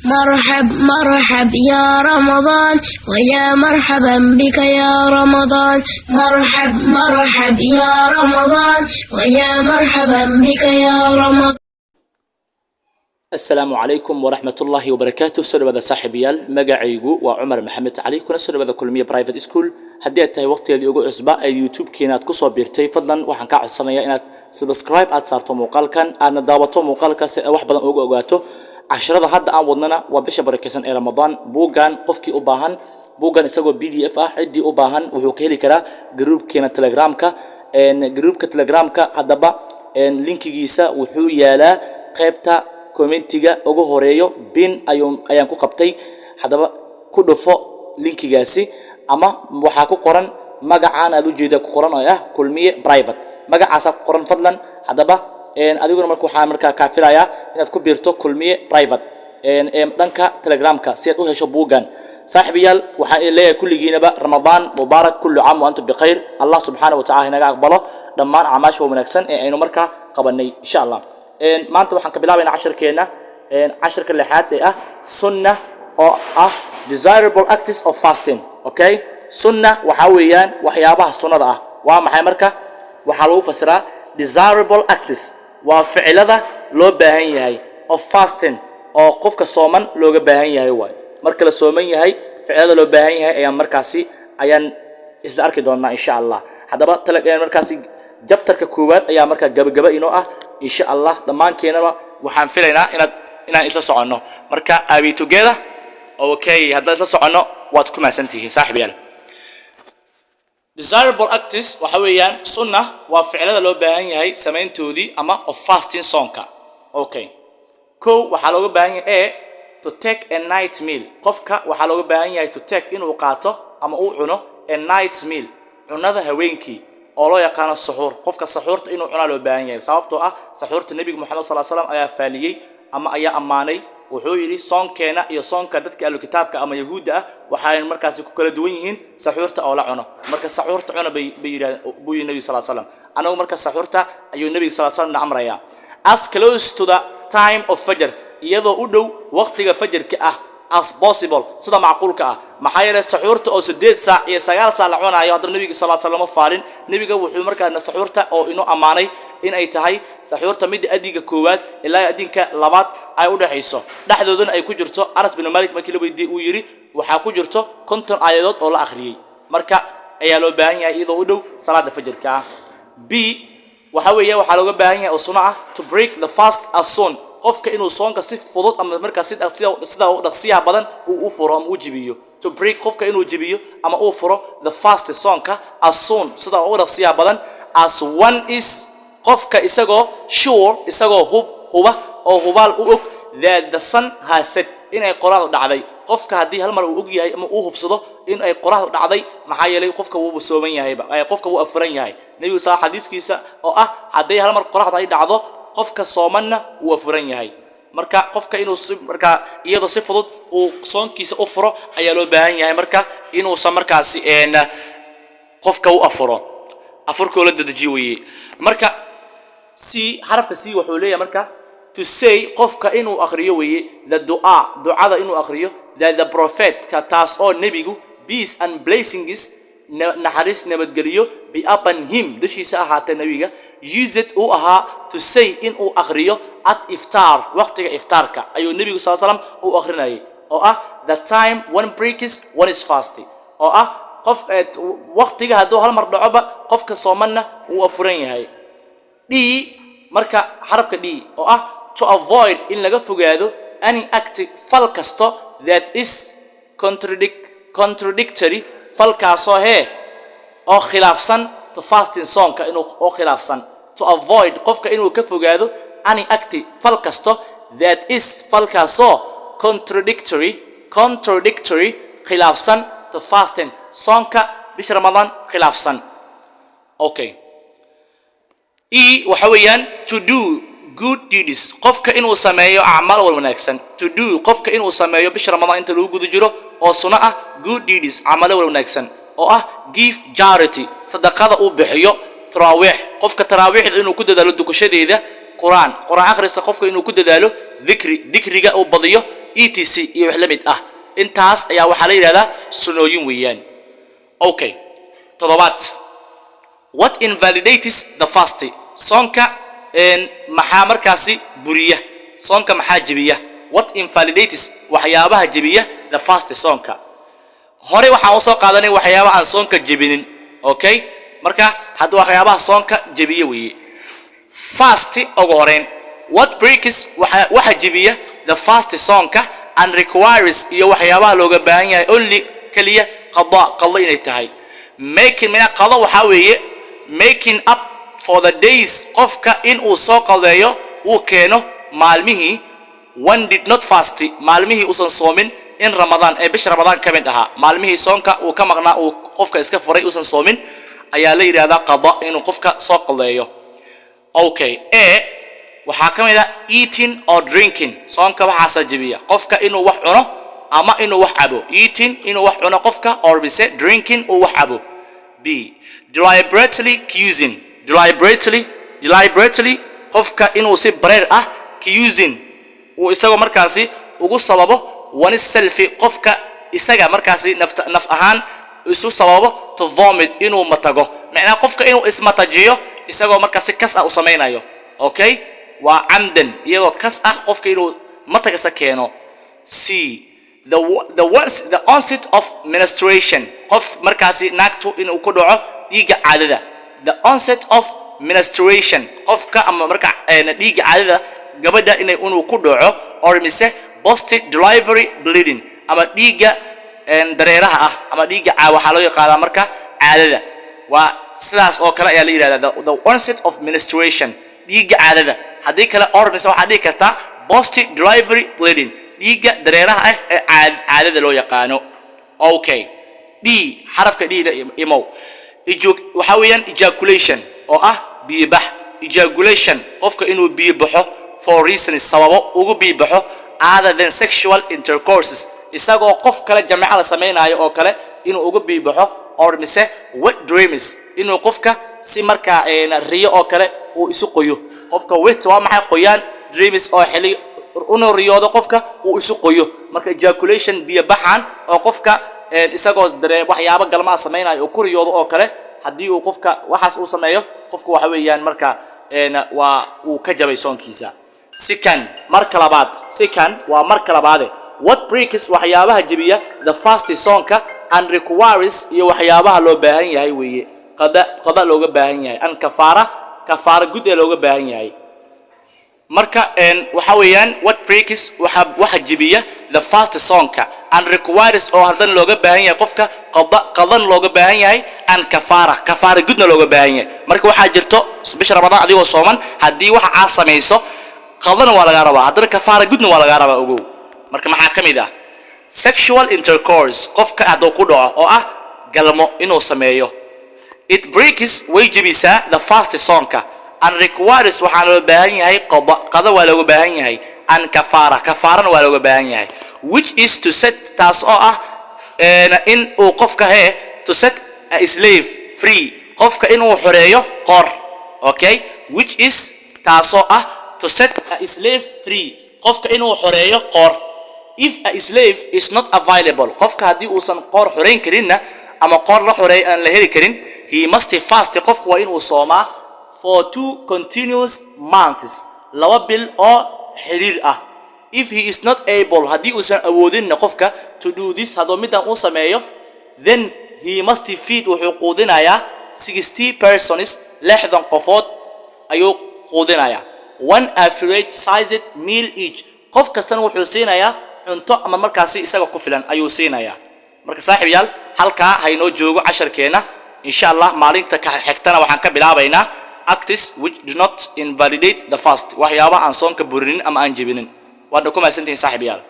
مرحب مرحب يا رمضان ويا مرحبا بك يا رمضان مرحب مرحب يا رمضان ويا مرحبا بك يا رمضان. السلام عليكم ورحمة الله وبركاته. سلوى صاحبيال مجاعيجو وعمر محمد علي كنا سلوى كلمية برايفت سكول هديت هاي وقت اللي يجو أسبوع اليوتيوب كينات قصة بيرتي فضلا وحن كعب الصنايع إنات سبسكرايب أتصارتو مقال كان أنا دعوتو مقال كاس واحد بدن أوجاتو عشرة هذا عودنا وبش بركة إلى رمضان بوجان قفكي أباهن بوجان يسوي PDF عدي أباهن وهوكيلي كرا جروب كينا تليجرام كا إن جروب كتليجرام كا هذا إن لينك جيسا وحو يالا قيبتا كومنتيجا ugu horeeyo bin ayaan ku qabtay hadaba ku dhufo linkigaasi ama waxa ku qoran magacaan aad u jeedo ku qoran oo ah kulmiye private magacaas ku qoran fadlan hadaba adiguna markaa ka filayaa inaad ku biirto kulmiye private dhanka telegramka si aad u hesho buugan saaxiibayaal waxaan leeyahay kulligiinaba ramadaan mubaarak kullu aam wa antum bikhayr allah subhanahu wa ta'ala inaga aqbalo dhammaan acmaasha wanaagsan ee aynu markaa qabanay insha Allah. maanta waxaan ka bilaabaynaa casharkeena casharka lixaad ee ah sunnah oo ah desirable acts of fasting. Okay, sunnah waxa weeyaan waxyaabaha sunnada ah waa maxay marka waxa lagu fasiraa desirable acts waa ficilada loo baahan yahay of fasting oo qofka sooman looga baahan yahay waay marka la sooman yahay ficilada loo baahan yahay ayaan markaasi ayaan isla arki doonaa insha Allah. hadaba talagaan markaasi jabtarka koowaad ayaa marka gabagaba inoo ah insha Allah dhamaan keenaba waxaan filaynaa inaan isla socono marka abi together. Okay, hadda isla socono waad ku maasantihiin saaxiibayaal. Desirable acts waxa weeyaan sunnah waa ficilada loo baahan yahay sameyntoodii ama of fasting soonka. Okay, ko waxa looga baahan yahay to take a night meal qofka waxa looga baahan yahay to take inuu qaato ama uu cuno a night meal cunada haweenkii oo loo yaqaan suxuur qofka suxuurta inuu cuna loo baahan yahay sababtoo ah suxuurta nabiga Muhammad sallallahu alayhi wasallam ayaa faaliyay ama ayaa amaanay wuxuu yiri soonkeena iyo soonka dadka ahlu kitaabka ama yahuuda ah waxay markaasi ku kala duwan yihiin suxuurta oo la cuno marka suxuurta cuna bay yiraahdeen nabiga sallallahu alayhi wasallam anagu marka suxuurta ayuu nabiga sallallahu alayhi wasallam amraya as close to the time of fajr iyadoo u dhow waqtiga fajrka ah as possible sida macquulka ah maxaa yeelay suxuurta oo 8 saac iyo 9 saac la cunayo hadda nabiga sallallahu alayhi wasallam faalin nabiga wuxuu markaa suxuurta oo inoo amaanay in ay tahay suxuurta mid adiga koowaad ilaa adinka labaad ay u dhaxayso dhaxdoodana ay ku jirto Anas bin Malik markii la weydiiyay uu yiri waxa ku jirto 50 aayadood oo la akhriyay marka ayaa loo baahan yahay iyadoo u dhow salaada fajrka ah. B waxa weeye waxa looga baahan yahay oo sunna ah to break the fast as soon qofka inuu soonka si fudud ama markaa sida dhaqsiyaha badan uu furo ama uu jibiyo to break qofka inuu jibiyo ama uu furo the fast soonka as soon sida uu dhaqsiyaha badan as one is qofka isagoo sure isagoo huba oo hubaal u og that the sun has set inay qoraal dhacday qofka hadii hal mar uu og yahay ama uu hubsado in ay qoraal dhacday maxaa yeelay qofka wuu sooman yahay qofka wuu afuran yahay nabiga sallallahu xadiiskiisa oo ah hadii hal mar qoraal ay dhacdo qofka soomanna wuu afuran yahay marka qofka inuu marka iyadoo si fudud uu soonkiisa u furo ayaa loo baahan yahay marka inuu markaasi qofka uu afurka la dedejiyo weeye marka si xarafka si wuxuu leeyahay marka to say qofka inuu akhriyo weeye the du'ada inuu akhriyo the prophet ka taas oo nabigu peace and blessings naxariis nabadgeliyo be upon him dushiisa ahaatay nabiga used uu ahaa to say inuu akhriyo at iftar waqtiga iftarka ayuu nabigu sallallahu alayhi wasallam uu akhrinayay oo ah the time one breaks one is fasting oo ah qof waqtiga haduu hal mar dhacoba qofka soomanna uu afuran yahay. D marka xarafka D oo ah to avoid in laga fogaado any act fal kasto that is contradictory fal kaasoo oo khilaafsan to fasting soonka inuu oo khilaafsan to avoid qofka inuu ka fogaado any act fal kasto that is fal kaasoo contradictory khilaafsan to fasting soonka bisha Ramadan khilaafsan. Okay, waxa weeyaan to do good deeds qofka inuu sameeyo acmaal wanaagsan to do qofka inuu sameeyo bisha Ramadan inta lagu guda jiro oo sunna ah good deeds acmaal wanaagsan oo ah give charity sadaqada uu bixiyo tarawih qofka tarawihda inuu ku dadaalo dukashadeeda quraan akhriska qofka inuu ku dadaalo dhikriga uu badiyo etc iyo wax la mid ah intaas ayaa waxa la yiraahdaa sunnooyin weeyaan. Okay, toddobaad, what invalidates the fast? Soonka maxaa markaasi buriya? Soonka maxaa jabiya? What invalidates waxyaabaha jabiya the fast soonka? hore waxaan u soo qaadanay waxyaabaha aan soonka jabinin. Okay, marka hadda waxyaabaha soonka jabiya weeye. Fast ugu horeyn, what breaks waxa jabiya the fast soonka and requires iyo waxyaabaha looga baahan yahay only kaliya qada inay tahay. Making mina qada waxa weeye making up for the days qofka in uu soo qadeeyo uu keeno maalmihii one did not fast, maalmihii uusan soomin in Ramadan bisha Ramadan ka mid aha, maalmihii soonka uu ka maqnaa uu qofka iska furay uusan soomin ayaa la yiraahdaa qada inuu qofka soo qadeeyo. Okay, waxaa ka mid ah eating or drinking. Soonka waxaa jabiya qofka inuu wax cuno ama inuu wax cabo. Eating inuu wax cuno qofka, or bise drinking uu wax cabo. B, deliberately cuising. Deliberately qofka inuu si bareer ah cuising uu isagoo markaasi ugu sababo one self, qofka isaga markaasi naf ahaan isu sababo to vomit inuu matago. Macnaha qofka inuu ismatajiyo isagoo markaasi kas ah u sameeyo. Okay, waa amdan iyagoo kas ah qofka inuu matagasa keeno. C, the onset of menstruation. Qof markaasi naagtu inuu ku dhaco dhiiga caadada. The onset of menstruation qofka ama marka dhiiga caadada gabadha inuu ku dhaco, or mise post delivery bleeding ama dhiiga dareeraha ah ama dhiiga waxa loo yaqaan marka caadada. waa sidaas oo kale ayaa la yiraahdaa the onset of menstruation, dhiiga caadada. hadii kale or mise waxa dhigi karta post delivery bleeding, dhiiga dareeraha ah ee caadada loo yaqaano. Okay, D, xarafka D da imow. waxa weeyaan ejaculation oo ah biyo bax. Ejaculation qofka inuu biyo baxo for reasons sababo ugu biyo baxo other than sexual intercourses, isagoo qof kale jamaca la sameeynaayo oo kale inuu ugu biyo baxo, or mise wet dreams inuu qofka si marka riyo oo kale uu isu qoyo. qofka wet waa maxay? qoyaan. Dreams oo xili inuu riyoodo qofka uu isu qoyo. marka ejaculation biyo baxan oo qofka isagoo waxyaabo galma sameeynaayo oo ku riyoodo oo kale, hadii uu qofka waxaas uu sameeyo qofka waxa weeyaan marka waa uu ka jabay soonkiisa. Second, marka labaad. Second waa marka labaad. What breaks waxyaabaha jabiya the fast soonka and requires iyo waxyaabaha loo baahan yahay weeye. qada looga baahan yahay, an kafaara gud ee looga baahan yahay. marka waxa weeyaan what breaks waxa jabiya the fast soonka and requires oo hadan looga baahan yahay qofka qadan looga baahan yahay, an kafaara gudna looga baahan yahay. marka waxa jirto bisha Ramadan adigoo sooman hadii waxa aad sameeyso qadan waa laga rabaa, hadana kafaara gudna waa laga rabaa ogow. marka maxaa kamid ah sexual intercourse, qofka aad ku dhaco oo ah galmo inuu sameeyo. It breaks way jabisa the fast soonka and requires waxa loo baahan yahay qada waa looga baahan yahay, an kafaarana waa looga baahan yahay. which is to set, taas oo ah in uu qofka to set a slave free, qofka inuu xoreeyo qor. Okay, which is taas oo ah to set a slave free, qofka inuu xoreeyo qor. If a slave is not available, qofka hadii uusan qor xoreyn karinna ama qor la xoreey aan la heli karin, he must fast, qofka waa inuu soomaa for 2 continuous months, 2 bil oo xiriir ah. If he is not able, hadii uusan awoodin qofka to do this, hadoo midan uu sameeyo, then he must feed, wuxuu quudinayaa 60 persons, 60 qofood ayuu quudinayaa. One average sized meal each, qof kastana wuxuu siinayaa cunto ama markaasi isaga ku filan ayuu siinayaa. marka saaxiibayaal halka haynoo joogo casharkeena insha Allah. maalinta ka xigtana waxaan ka bilaabaynaa acts which do not invalidate the fast, waxyaabaha aan soonka burinin ama aan jebinin. waad ku mahadsantihiin saaxiibayaal.